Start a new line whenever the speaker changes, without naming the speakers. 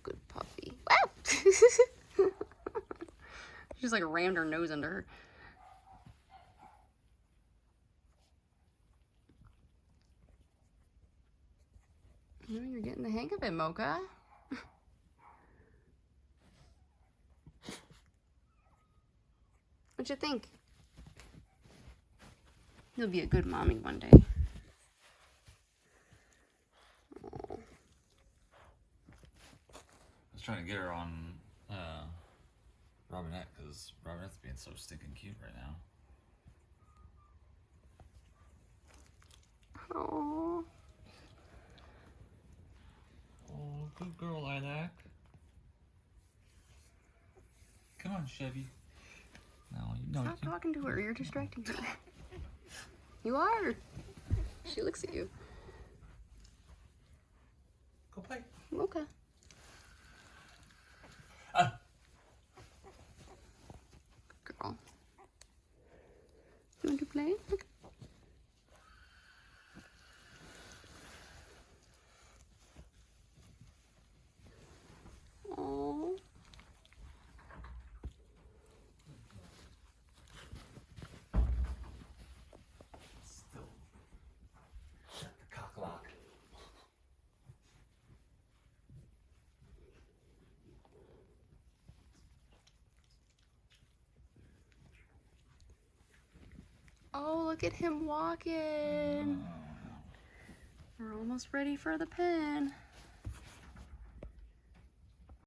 good puppy. Wow! She just like rammed her nose under her. Oh, you're getting the hang of it, Mocha. What'd you think? You'll be a good mommy one day.
I was trying to get her on Robinette because Robinette's being so stinking cute right now.
Oh.
Oh, good girl, Lilac. Come on, Chevy. No,
Stop talking to her. You're distracting her. You are. She looks at you.
Go play.
Mocha. Girl. You want to play? Look. Oh.
Still. Shut the cock lock.
Oh, look at him walking. We're almost ready for the pen.